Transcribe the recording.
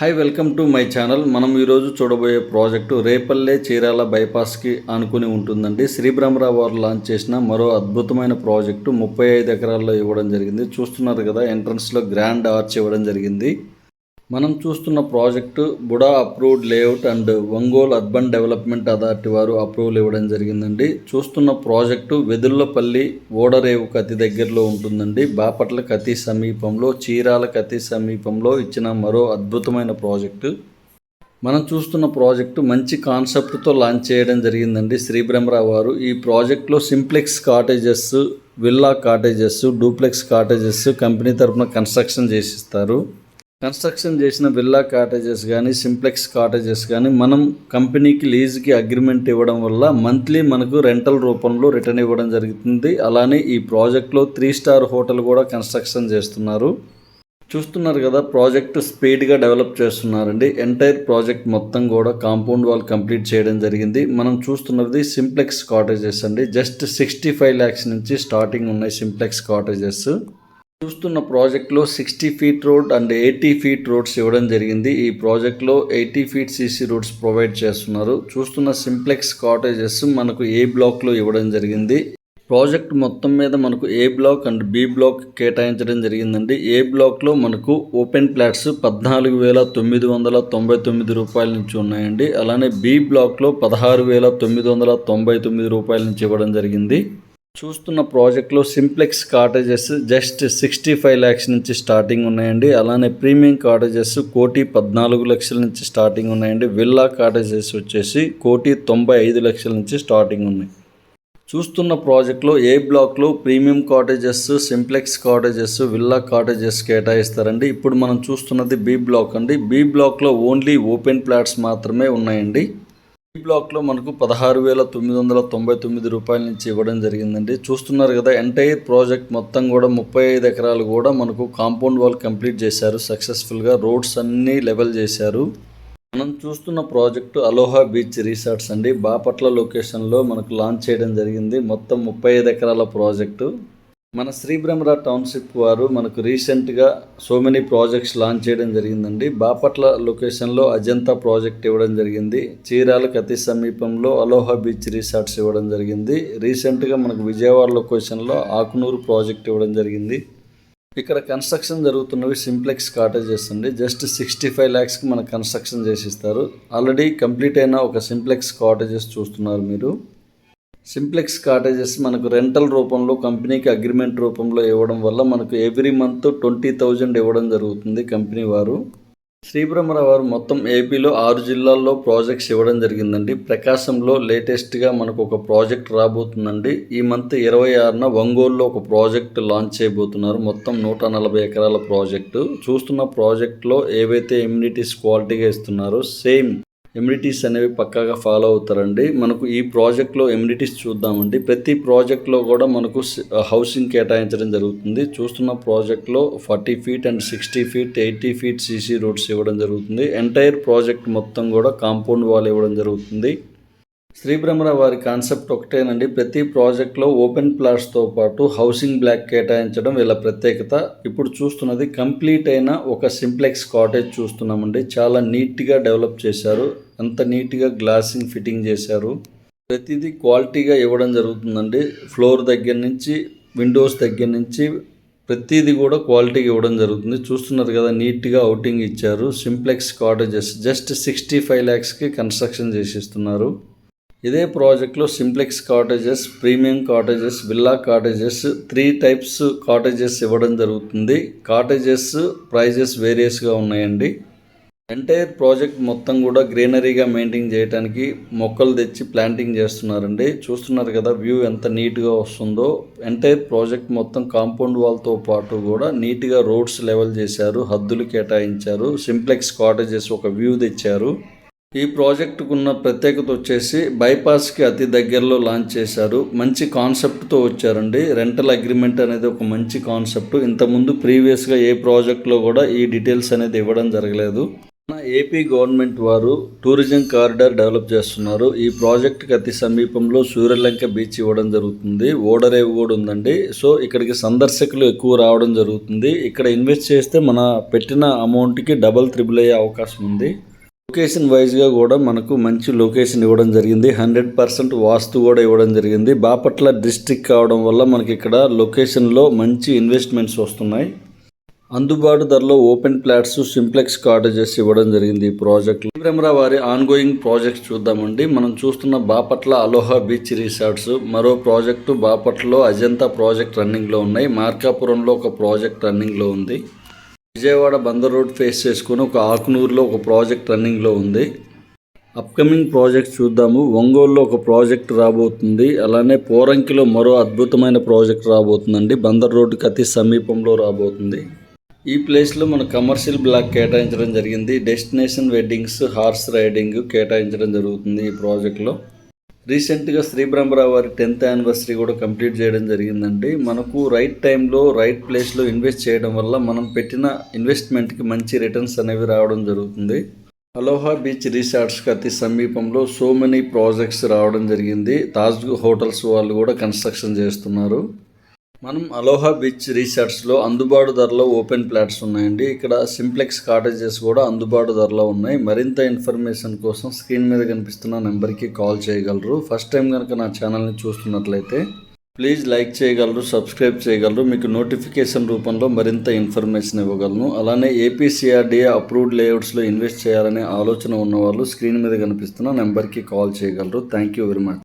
Hi welcome to my channel. మనం ఈరోజు చూడబోయే ప్రాజెక్టు రేపల్లె చీరాల బైపాస్కి ఆనుకుని ఉంటుందండి. శ్రీ బ్రహ్మరావు వారు లాంచ్ చేసిన మరో అద్భుతమైన ప్రాజెక్టు 35 ఎకరాల్లో ఇవ్వడం జరిగింది. చూస్తున్నారు కదా, ఎంట్రన్స్లో గ్రాండ్ ఆర్చ్ ఇవ్వడం జరిగింది. మనం చూస్తున్న project BUDA approved layout and Ongole urban development authority వారు అప్రూవల్ ఇవ్వడం జరిగిందండి. చూస్తున్న ప్రాజెక్టు వెదుర్లపల్లి ఓడరేవుకు అతి దగ్గరలో ఉంటుందండి. బాపట్లకు అతి సమీపంలో, చీరాలకు అతి సమీపంలో ఇచ్చిన మరో అద్భుతమైన ప్రాజెక్టు. మనం చూస్తున్న ప్రాజెక్టు మంచి కాన్సెప్ట్తో లాంచ్ చేయడం జరిగిందండి శ్రీ బ్రహ్మరావు వారు. ఈ ప్రాజెక్టులో simplex cottages, villa cottages, duplex cottages company తరఫున కన్స్ట్రక్షన్ చేసిస్తారు. కన్స్ట్రక్షన్ చేసిన విల్లా కాటేజెస్ కానీ, సింప్లెక్స్ కాటేజెస్ కానీ మనం కంపెనీకి లీజుకి అగ్రిమెంట్ ఇవ్వడం వల్ల మంత్లీ మనకు రెంటల్ రూపంలో రిటర్న్ ఇవ్వడం జరుగుతుంది. అలానే ఈ ప్రాజెక్ట్లో 3 స్టార్ హోటల్ కూడా కన్స్ట్రక్షన్ చేస్తున్నారు. చూస్తున్నారు కదా, ప్రాజెక్ట్ స్పీడ్గా డెవలప్ చేస్తున్నారండి. ఎంటైర్ ప్రాజెక్ట్ మొత్తం కూడా కాంపౌండ్ వాల్ కంప్లీట్ చేయడం జరిగింది. మనం చూస్తున్నది సింప్లెక్స్ కాటేజెస్ అండి. జస్ట్ 65 lakhs నుంచి స్టార్టింగ్ ఉన్నాయి సింప్లెక్స్ కాటేజెస్. చూస్తున్న ప్రాజెక్ట్లో 60 feet road and 80 feet roads ఇవ్వడం జరిగింది. ఈ ప్రాజెక్ట్లో 80 feet CC రోడ్స్ ప్రొవైడ్ చేస్తున్నారు. చూస్తున్న సింప్లెక్స్ కాటేజెస్ మనకు ఏ బ్లాక్లో ఇవ్వడం జరిగింది. ప్రాజెక్ట్ మొత్తం మీద మనకు ఏ బ్లాక్ అండ్ బి బ్లాక్ కేటాయించడం జరిగిందండి. ఏ బ్లాక్లో మనకు ఓపెన్ ప్లాట్స్ 14,999 రూపాయల నుంచి ఉన్నాయండి. అలానే బి బ్లాక్లో 16,999 రూపాయల నుంచి ఇవ్వడం జరిగింది. చూస్తున్న ప్రాజెక్ట్లో సింప్లెక్స్ కాటేజెస్ జస్ట్ 65 lakhs నుంచి స్టార్టింగ్ ఉన్నాయండి. అలానే ప్రీమియం కాటేజెస్ 1,14,00,000 నుంచి స్టార్టింగ్ ఉన్నాయండి. విల్లా కాటేజెస్ వచ్చేసి 1,95,00,000 నుంచి స్టార్టింగ్ ఉన్నాయి. చూస్తున్న ప్రాజెక్ట్లో ఏ బ్లాక్లో premium cottages, simplex cottages, villa cottages కేటాయిస్తారండి. ఇప్పుడు మనం చూస్తున్నది బి బ్లాక్ అండి. బి బ్లాక్లో ఓన్లీ ఓపెన్ ప్లాట్స్ మాత్రమే ఉన్నాయండి. ఈ బ్లాక్లో మనకు 16,999 రూపాయల నుంచి ఇవ్వడం జరిగిందండి. చూస్తున్నారు కదా, ఎంటైర్ ప్రాజెక్ట్ మొత్తం కూడా 35 ఎకరాలు కూడా మనకు కాంపౌండ్ వాల్ కంప్లీట్ చేశారు సక్సెస్ఫుల్గా. రోడ్స్ అన్నీ లెవెల్ చేశారు. మనం చూస్తున్న ప్రాజెక్టు అలోహా బీచ్ రిసార్ట్స్ అండి. బాపట్ల లొకేషన్లో మనకు లాంచ్ చేయడం జరిగింది. మొత్తం 35 ఎకరాల ప్రాజెక్టు. మన శ్రీ బ్రహ్మరావు టౌన్షిప్ వారు మనకు రీసెంట్గా సో మెనీ ప్రాజెక్ట్స్ లాంచ్ చేయడం జరిగిందండి. బాపట్ల లొకేషన్లో అజంతా ప్రాజెక్ట్ ఇవ్వడం జరిగింది. చీరాలకు అతి సమీపంలో అలోహా బీచ్ రిసార్ట్స్ ఇవ్వడం జరిగింది. రీసెంట్గా మనకు విజయవాడ లొకేషన్లో ఆకునూరు ప్రాజెక్ట్ ఇవ్వడం జరిగింది. ఇక్కడ కన్స్ట్రక్షన్ జరుగుతున్నవి సింప్లెక్స్ కాటేజెస్ అండి. జస్ట్ 65 lakhsకి మనకు కన్స్ట్రక్షన్ చేసిస్తారు. ఆల్రెడీ కంప్లీట్ అయిన ఒక సింప్లెక్స్ కాటేజెస్ చూస్తున్నారు మీరు. సింప్లెక్స్ కాటేజెస్ మనకు రెంటల్ రూపంలో కంపెనీకి అగ్రిమెంట్ రూపంలో ఇవ్వడం వల్ల మనకు ఎవ్రీ మంత్ 20,000 ఇవ్వడం జరుగుతుంది కంపెనీ వారు. శ్రీ బ్రహ్మరావు వారు మొత్తం ఏపీలో 6 జిల్లాల్లో ప్రాజెక్ట్స్ ఇవ్వడం జరిగిందండి. ప్రకాశంలో లేటెస్ట్గా మనకు ఒక ప్రాజెక్ట్ రాబోతుందండి. ఈ మంత్ 26న ఒంగోలులో ఒక ప్రాజెక్ట్ లాంచ్ చేయబోతున్నారు. మొత్తం 140 ఎకరాల ప్రాజెక్టు. చూస్తున్న ప్రాజెక్ట్లో ఏవైతే ఎమ్యూనిటీస్ క్వాలిటీగా ఇస్తున్నారో సేమ్ ఎమ్యూనిటీస్ అనేవి పక్కాగా ఫాలో అవుతారండి. మనకు ఈ ప్రాజెక్ట్లో ఎమ్యూనిటీస్ చూద్దామండి. ప్రతి ప్రాజెక్ట్లో కూడా మనకు హౌసింగ్ కేటాయించడం జరుగుతుంది. చూస్తున్న ప్రాజెక్ట్లో 40 feet and 60 feet, 80 feet CC roads ఇవ్వడం జరుగుతుంది. ఎంటైర్ ప్రాజెక్ట్ మొత్తం కూడా కాంపౌండ్ వాల్ ఇవ్వడం జరుగుతుంది. శ్రీ బ్రహ్మరావు వారి కాన్సెప్ట్ ఒకటేనండి. ప్రతి ప్రాజెక్ట్లో ఓపెన్ ప్లాట్స్తో పాటు హౌసింగ్ బ్లాక్ కేటాయించడం వీళ్ళ ప్రత్యేకత. ఇప్పుడు చూస్తున్నది కంప్లీట్ అయిన ఒక సింప్లెక్స్ కాటేజ్ చూస్తున్నామండి. చాలా నీట్గా డెవలప్ చేశారు. అంత నీట్గా గ్లాసింగ్ ఫిట్టింగ్ చేశారు. ప్రతిదీ క్వాలిటీగా ఇవ్వడం జరుగుతుందండి. ఫ్లోర్ దగ్గర నుంచి, విండోస్ దగ్గర నుంచి ప్రతిదీ కూడా క్వాలిటీగా ఇవ్వడం జరుగుతుంది. చూస్తున్నారు కదా, నీట్గా అవుటింగ్ ఇచ్చారు. సింప్లెక్స్ కాటేజెస్ జస్ట్ 65 lakhsకి కన్స్ట్రక్షన్ చేసిస్తున్నారు. ఇదే ప్రాజెక్ట్లో simplex cottages, premium cottages, villa cottages 3 types cottages ఇవ్వడం జరుగుతుంది. కాటేజెస్ ప్రైజెస్ వేరియస్గా ఉన్నాయండి. ఎంటైర్ ప్రాజెక్ట్ మొత్తం కూడా గ్రీనరీగా మెయింటైన్ చేయడానికి మొక్కలు తెచ్చి ప్లాంటింగ్ చేస్తున్నారండి. చూస్తున్నారు కదా, వ్యూ ఎంత నీట్గా వస్తుందో. ఎంటైర్ ప్రాజెక్ట్ మొత్తం కాంపౌండ్ వాల్తో పాటు కూడా నీట్గా రోడ్స్ లెవెల్ చేశారు, హద్దులు కేటాయించారు. సింప్లెక్స్ కాటేజెస్ ఒక వ్యూ తెచ్చారు. ఈ ప్రాజెక్టుకు ఉన్న ప్రత్యేకత వచ్చేసి బైపాస్కి అతి దగ్గరలో లాంచ్ చేశారు. మంచి కాన్సెప్ట్తో వచ్చారండి. రెంటల్ అగ్రిమెంట్ అనేది ఒక మంచి కాన్సెప్ట్. ఇంతకుముందు ప్రీవియస్గా ఏ ప్రాజెక్ట్లో కూడా ఈ డీటెయిల్స్ అనేది ఇవ్వడం జరగలేదు. మన ఏపీ గవర్నమెంట్ వారు టూరిజం కారిడార్ డెవలప్ చేస్తున్నారు. ఈ ప్రాజెక్ట్కి అతి సమీపంలో సూర్యలంక బీచ్ ఇవ్వడం జరుగుతుంది. ఓడరేవు కూడా ఉందండి. సో ఇక్కడికి సందర్శకులు ఎక్కువ రావడం జరుగుతుంది. ఇక్కడ ఇన్వెస్ట్ చేస్తే మన పెట్టిన అమౌంట్కి డబల్ త్రిబుల్ అయ్యే అవకాశం ఉంది. లొకేషన్ వైజ్గా కూడా మనకు మంచి లొకేషన్ ఇవ్వడం జరిగింది. 100% వాస్తు కూడా ఇవ్వడం జరిగింది. బాపట్ల డిస్ట్రిక్ట్ కావడం వల్ల మనకి ఇక్కడ లొకేషన్లో మంచి ఇన్వెస్ట్మెంట్స్ వస్తున్నాయి. అందుబాటు ధరలో ఓపెన్ ప్లాట్స్, సింప్లెక్స్ కాటేజెస్ ఇవ్వడం జరిగింది ఈ ప్రాజెక్ట్. కెమెరా వారి ఆన్గోయింగ్ ప్రాజెక్ట్స్ చూద్దామండి. మనం చూస్తున్న బాపట్ల అలోహా బీచ్ రిసార్ట్స్, మరో ప్రాజెక్టు బాపట్లలో అజంతా ప్రాజెక్ట్ రన్నింగ్లో ఉన్నాయి. మార్కాపురంలో ఒక ప్రాజెక్ట్ రన్నింగ్లో ఉంది. విజయవాడ బందర్ రోడ్ ఫేస్ చేసుకుని ఒక ఆకునూరులో ఒక ప్రాజెక్ట్ రన్నింగ్లో ఉంది. అప్కమింగ్ ప్రాజెక్ట్స్ చూద్దాము. ఒంగోలులో ఒక ప్రాజెక్ట్ రాబోతుంది. అలానే పోరంకిలో మరో అద్భుతమైన ప్రాజెక్ట్ రాబోతుందండి. బందర్ రోడ్డుకి అతి సమీపంలో రాబోతుంది. ఈ ప్లేస్లో మన కమర్షియల్ బ్లాక్ కేటాయించడం జరిగింది. డెస్టినేషన్ వెడ్డింగ్స్, హార్స్ రైడింగ్ కేటాయించడం జరుగుతుంది ఈ ప్రాజెక్ట్లో. రీసెంట్గా శ్రీ బ్రహ్మరావు వారి 10th యానివర్సరీ కూడా కంప్లీట్ చేయడం జరిగిందండి. మనకు రైట్ టైంలో రైట్ ప్లేస్లో ఇన్వెస్ట్ చేయడం వల్ల మనం పెట్టిన ఇన్వెస్ట్మెంట్కి మంచి రిటర్న్స్ అనేవి రావడం జరుగుతుంది. అలోహా బీచ్ రిసార్ట్స్కి అతి సమీపంలో సో మెనీ ప్రాజెక్ట్స్ రావడం జరిగింది. తాజ్ హోటల్స్ వాళ్ళు కూడా కన్స్ట్రక్షన్ చేస్తున్నారు. మనం అలోహా బీచ్ రిసార్ట్స్లో అందుబాటు ధరలో ఓపెన్ ప్లాట్స్ ఉన్నాయండి. ఇక్కడ సింప్లెక్స్ కాటేజెస్ కూడా అందుబాటు ధరలో ఉన్నాయి. మరింత ఇన్ఫర్మేషన్ కోసం స్క్రీన్ మీద కనిపిస్తున్న నెంబర్కి కాల్ చేయగలరు. ఫస్ట్ టైం కనుక నా ఛానల్ని చూస్తున్నట్లయితే ప్లీజ్ లైక్ చేయగలరు, సబ్స్క్రైబ్ చేయగలరు. మీకు నోటిఫికేషన్ రూపంలో మరింత ఇన్ఫర్మేషన్ ఇవ్వగలను. అలానే ఏపీసీఆర్డీఏ అప్రూవ్డ్ లేఅవుట్స్లో ఇన్వెస్ట్ చేయాలనే ఆలోచన ఉన్నవాళ్ళు స్క్రీన్ మీద కనిపిస్తున్న నెంబర్కి కాల్ చేయగలరు. Thank you very much.